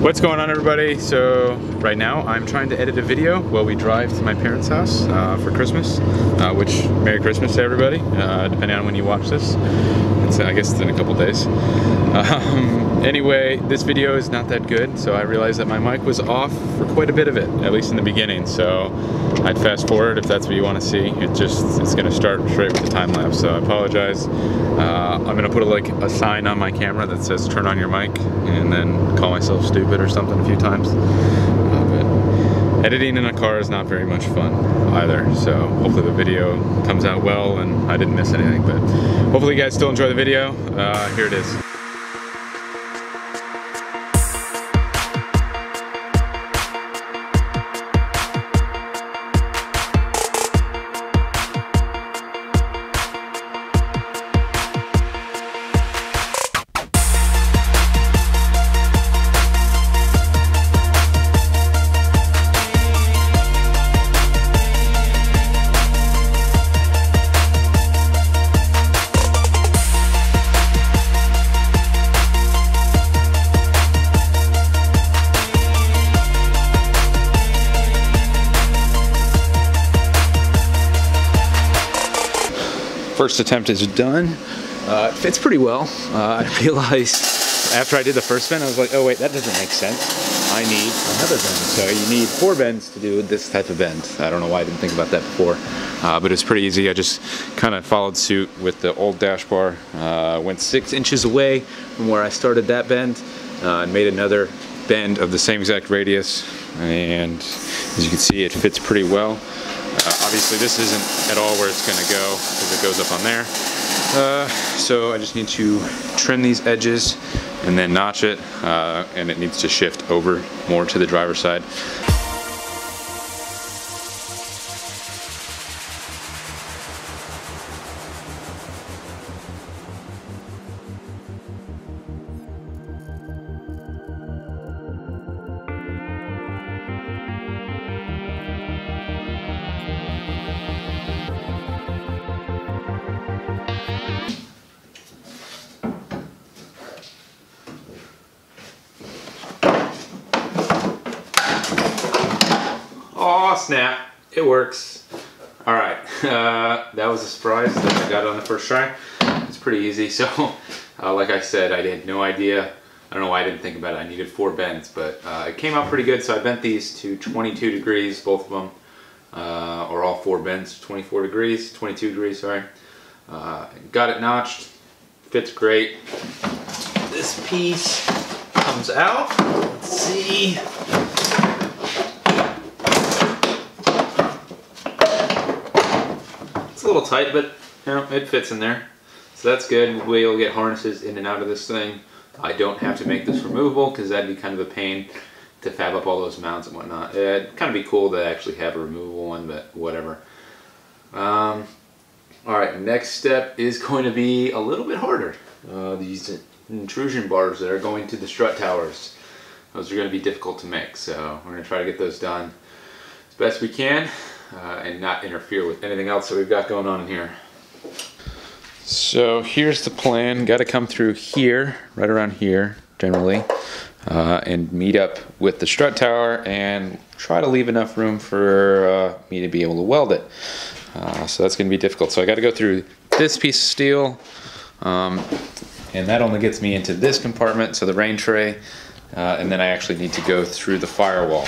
What's going on, everybody? So right now I'm trying to edit a video while we drive to my parents' house for Christmas, which Merry Christmas to everybody, depending on when you watch this. I guess it's in a couple days. Anyway, this video is not that good, so I realized that my mic was off for quite a bit of it, at least in the beginning. So I'd fast forward if that's what you want to see. It's gonna start straight with the time lapse, so I apologize. I'm gonna put a sign on my camera that says turn on your mic, and then call myself stupid or something a few times. But editing in a car is not very much fun either, so hopefully the video comes out well and I didn't miss anything. But hopefully you guys still enjoy the video. Here it is. First attempt is done. It fits pretty well. I realized after I did the first bend, I was like, oh wait, that doesn't make sense. I need another bend. So you need 4 bends to do this type of bend. I don't know why I didn't think about that before, but it's pretty easy. I just kind of followed suit with the old dash bar. Went 6 inches away from where I started that bend and made another bend of the same exact radius. And as you can see, it fits pretty well. Obviously this isn't at all where it's gonna go because it goes up on there. So I just need to trim these edges and then notch it, and it needs to shift over more to the driver's side. Oh snap, it works. All right, that was a surprise that I got on the first try. It's pretty easy. So like I said, I had no idea. I don't know why I didn't think about it. I needed 4 bends, but it came out pretty good. So I bent these to 22 degrees, both of them, or all 4 bends, 22 degrees, sorry. Got it notched, fits great. This piece comes out, let's see. It's a little tight, but you know, it fits in there. So that's good. We'll get harnesses in and out of this thing. I don't have to make this removable because that'd be kind of a pain to fab up all those mounts and whatnot. It'd kind of be cool to actually have a removable one, but whatever. Alright, next step is going to be a little bit harder. These intrusion bars that are going to the strut towers. Those are going to be difficult to make, so we're going to try to get those done as best we can. And not interfere with anything else that we've got going on in here. So here's the plan. Got to come through here, right around here, generally, and meet up with the strut tower and try to leave enough room for me to be able to weld it. So that's going to be difficult. So I got to go through this piece of steel, and that only gets me into this compartment, so the rain tray, and then I actually need to go through the firewall.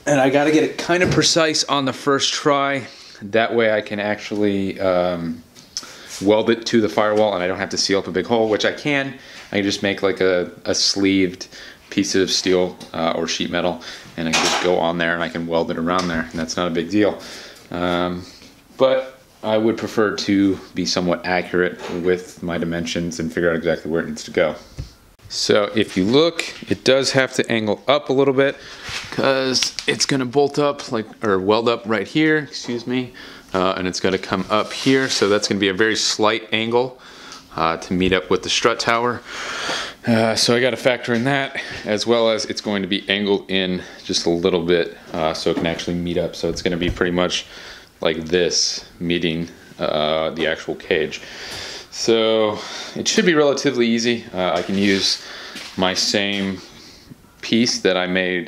And I gotta get it kind of precise on the first try. That way I can actually weld it to the firewall and I don't have to seal up a big hole, which I can. I can just make like a sleeved piece of steel or sheet metal, and I can just go on there and I can weld it around there, and that's not a big deal. But I would prefer to be somewhat accurate with my dimensions and figure out exactly where it needs to go. So if you look, it does have to angle up a little bit because it's going to bolt up or weld up right here, excuse me, and it's going to come up here. So that's going to be a very slight angle to meet up with the strut tower. So I got to factor in that, as well as it's going to be angled in just a little bit so it can actually meet up. So it's going to be pretty much like this, meeting the actual cage. So it should be relatively easy. I can use my same piece that I made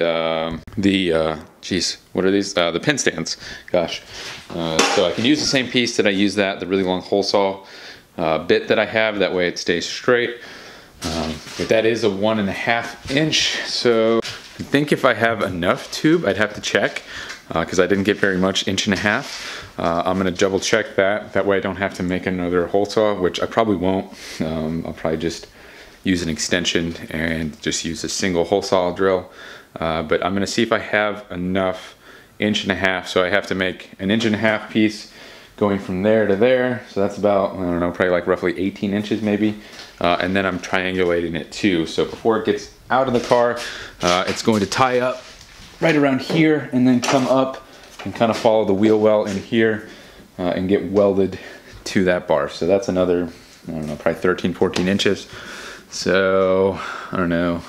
geez, what are these? The pin stands. Gosh. So I can use the same piece that I use the really long hole saw bit that I have. That way it stays straight. But that is a 1.5 inch. So I think if I have enough tube, I'd have to check because I didn't get very much, 1.5 inch. I'm gonna double check that. That way I don't have to make another hole saw, which I probably won't. I'll probably just use an extension and just use a single hole saw drill. But I'm gonna see if I have enough 1.5 inch. So I have to make an 1.5 inch piece going from there to there. So that's about, I don't know, probably like roughly 18 inches maybe. And then I'm triangulating it too. So before it gets out of the car, it's going to tie up right around here and then come up and kind of follow the wheel well in here and get welded to that bar. So that's another, I don't know, probably 13, 14 inches. So I don't know,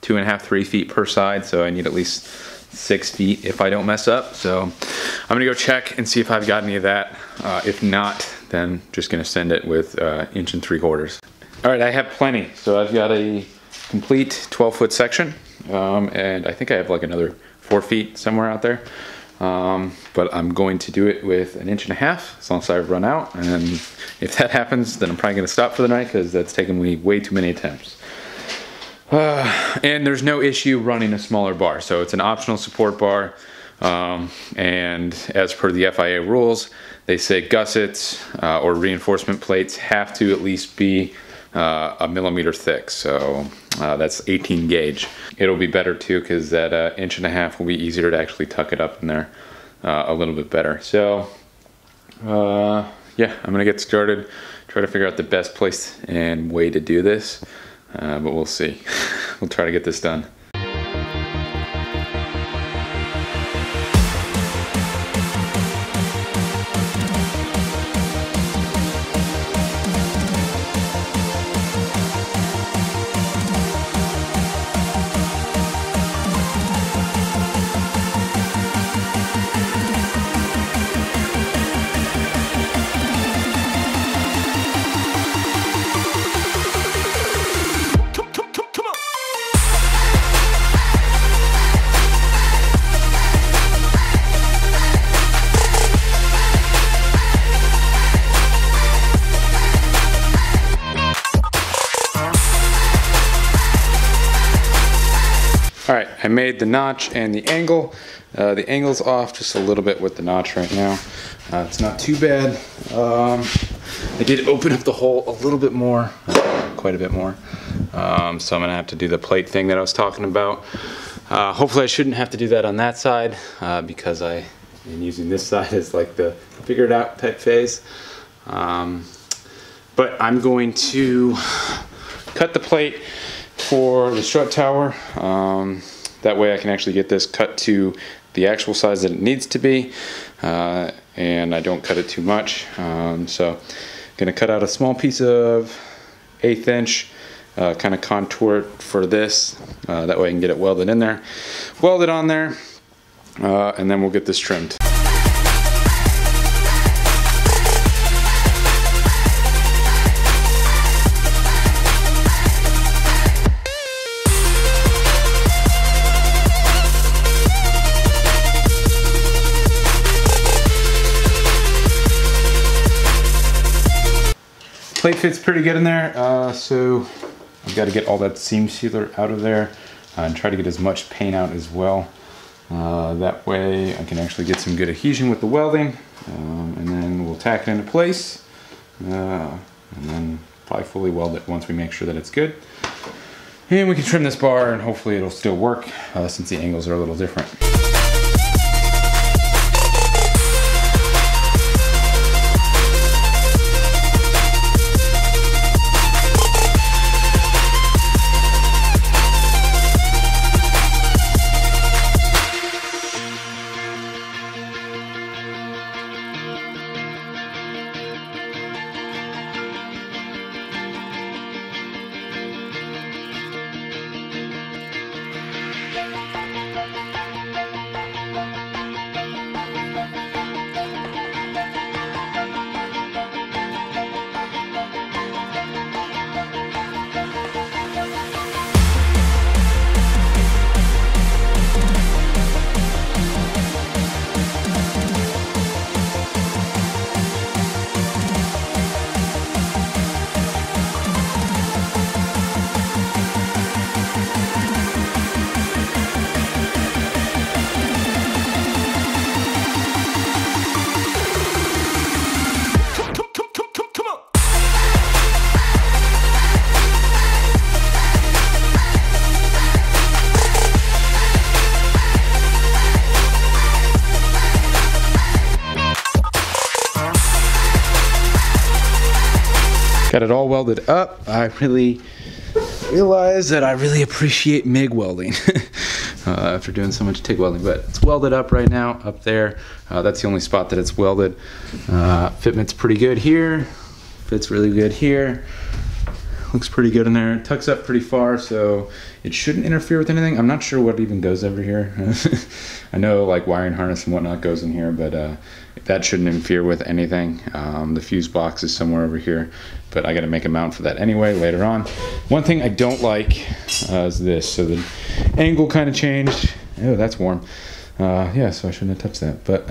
2.5, 3 feet per side. So I need at least 6 feet if I don't mess up. So I'm gonna go check and see if I've got any of that. If not, then just gonna send it with 1 3/4 inches. All right, I have plenty. So I've got a complete 12-foot section, and I think I have like another 4 feet somewhere out there. But I'm going to do it with 1.5 inches as long as I run out. And if that happens, then I'm probably gonna stop for the night because that's taken me way too many attempts. And there's no issue running a smaller bar. So it's an optional support bar. And as per the FIA rules, they say gussets or reinforcement plates have to at least be 1 millimeter thick. So that's 18 gauge. It'll be better too because that 1.5 inch will be easier to actually tuck it up in there a little bit better. So yeah, I'm gonna get started, try to figure out the best place and way to do this, but we'll see. We'll try to get this done. All right, I made the notch and the angle. The angle's off just a little bit with the notch right now. It's not too bad. I did open up the hole a little bit more, quite a bit more. So I'm gonna have to do the plate thing that I was talking about. Hopefully I shouldn't have to do that on that side because I am using this side as like the figure it out type phase. But I'm going to cut the plate for the strut tower. That way I can actually get this cut to the actual size that it needs to be, and I don't cut it too much. So I'm gonna cut out a small piece of 1/8 inch, kind of contour it for this. That way I can get it welded in there, welded on there, and then we'll get this trimmed. Plate fits pretty good in there, so I've got to get all that seam sealer out of there and try to get as much paint out as well. That way I can actually get some good adhesion with the welding, and then we'll tack it into place, and then probably fully weld it once we make sure that it's good. And we can trim this bar and hopefully it'll still work since the angles are a little different. got it all welded up. I really realized that I really appreciate MIG welding after doing so much TIG welding, but it's welded up right now up there. That's the only spot that it's welded. Fitment's pretty good here, fits really good here, looks pretty good in there. It tucks up pretty far, so it shouldn't interfere with anything. I'm not sure what even goes over here. I know like wiring harness and whatnot goes in here, but that shouldn't interfere with anything. The fuse box is somewhere over here, but I gotta make a mount for that anyway later on. One thing I don't like is this. So the angle kind of changed. Oh, that's warm. Yeah, so I shouldn't have touched that. But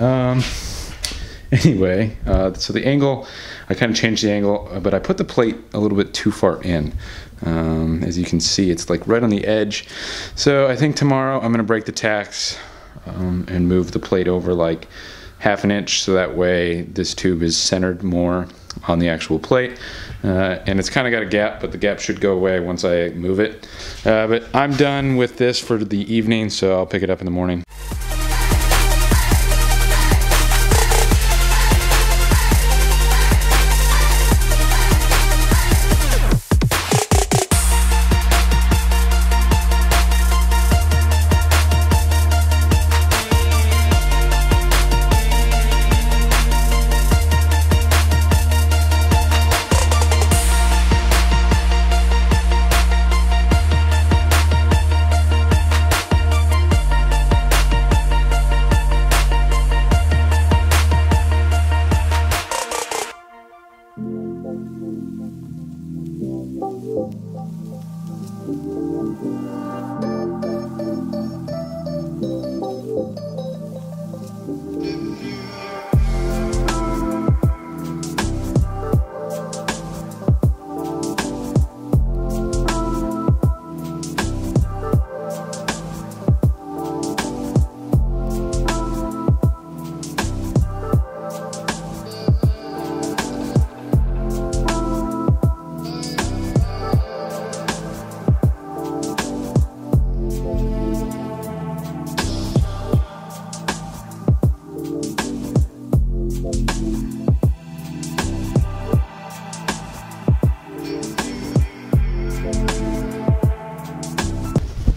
anyway, so the angle, I kind of changed the angle, but I put the plate a little bit too far in. As you can see, it's like right on the edge. So I think tomorrow I'm gonna break the tacks and move the plate over like half an inch, so that way this tube is centered more on the actual plate. And it's kind of got a gap, but the gap should go away once I move it. But I'm done with this for the evening, so I'll pick it up in the morning.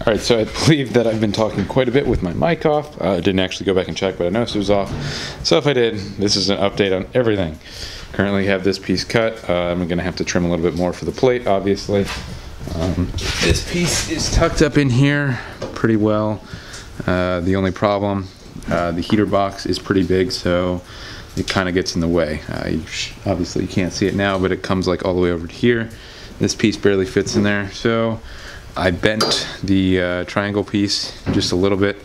All right, so I believe that I've been talking quite a bit with my mic off. I didn't actually go back and check, but I noticed it was off. So if I did, this is an update on everything. Currently have this piece cut. I'm gonna have to trim a little bit more for the plate, obviously. This piece is tucked up in here pretty well. The only problem, the heater box is pretty big, so it kind of gets in the way. Obviously you can't see it now, but it comes like all the way over to here. This piece barely fits in there, so I bent the triangle piece just a little bit.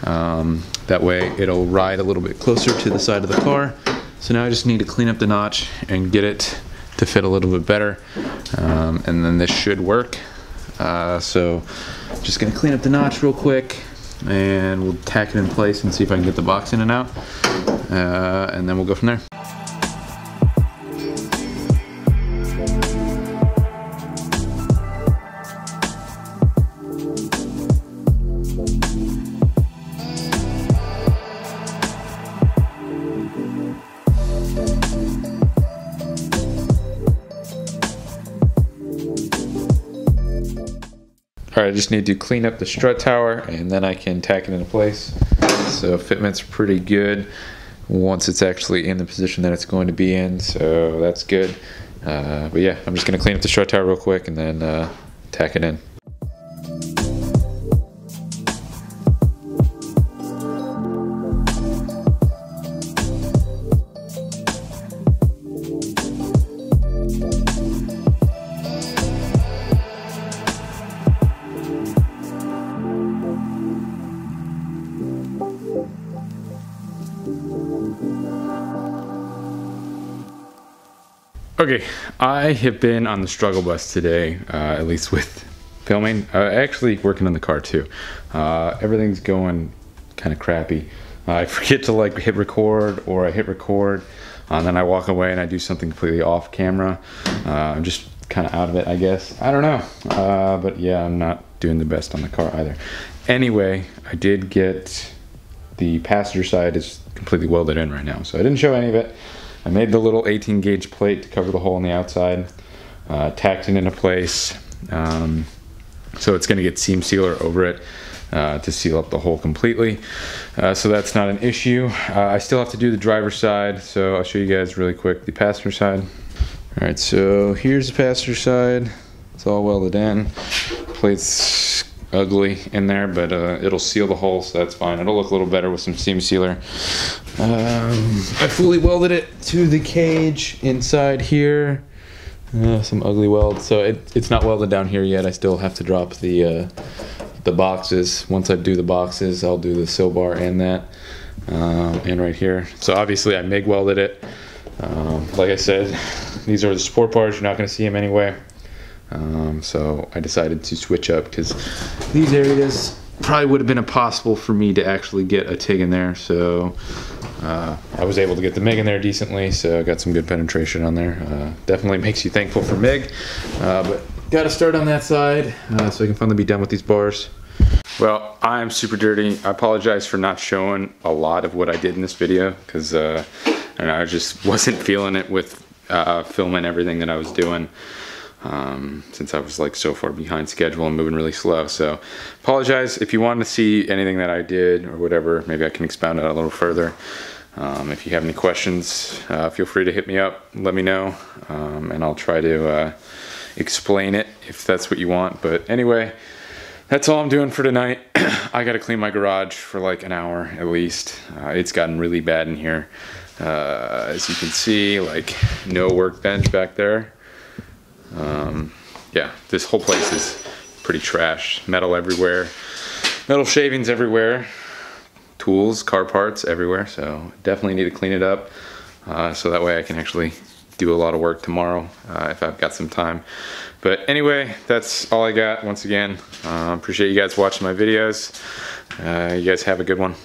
That way it'll ride a little bit closer to the side of the car. So now I just need to clean up the notch and get it to fit a little bit better. And then this should work. So just gonna clean up the notch real quick and we'll tack it in place and see if I can get the box in and out. And then we'll go from there. All right, I just need to clean up the strut tower and then I can tack it into place. So fitment's pretty good once it's actually in the position that it's going to be in, so that's good. But yeah, I'm just gonna clean up the strut tower real quick and then tack it in. Okay, I have been on the struggle bus today, at least with filming. Actually working on the car too. Everything's going kind of crappy. I forget to like hit record, or I hit record, and then I walk away and I do something completely off camera. I'm just kind of out of it, I guess. I don't know, but yeah, I'm not doing the best on the car either. Anyway, I did get the passenger side is completely welded in right now, so I didn't show any of it. I made the little 18 gauge plate to cover the hole on the outside. tacked it into place. So it's going to get seam sealer over it to seal up the hole completely. So that's not an issue. I still have to do the driver's side, so I'll show you guys really quick the passenger side. All right, so here's the passenger side. It's all welded in. Plate's ugly in there, but it'll seal the hole, so that's fine. It'll look a little better with some seam sealer. I fully welded it to the cage inside here. Some ugly welds, so it's not welded down here yet. I still have to drop the boxes. Once I do the boxes, I'll do the sill bar and that, and right here. So obviously I MIG welded it. Like I said, these are the support bars. You're not going to see them anyway. So I decided to switch up because these areas probably would have been impossible for me to actually get a TIG in there. So I was able to get the MIG in there decently, so I got some good penetration on there. Definitely makes you thankful for MIG, but got to start on that side so I can finally be done with these bars. Well, I'm super dirty. I apologize for not showing a lot of what I did in this video because I just wasn't feeling it with filming everything that I was doing. Since I was like so far behind schedule and moving really slow. So apologize. If you want to see anything that I did or whatever, maybe I can expound it a little further. If you have any questions, feel free to hit me up, let me know, and I'll try to explain it if that's what you want. But anyway, that's all I'm doing for tonight. I gotta clean my garage for like an hour at least. It's gotten really bad in here. As you can see, like no workbench back there. Yeah, this whole place is pretty trash. Metal everywhere, metal shavings everywhere, tools, car parts everywhere. So definitely need to clean it up so that way I can actually do a lot of work tomorrow if I've got some time. But anyway, that's all I got. Once again, appreciate you guys watching my videos. You guys have a good one.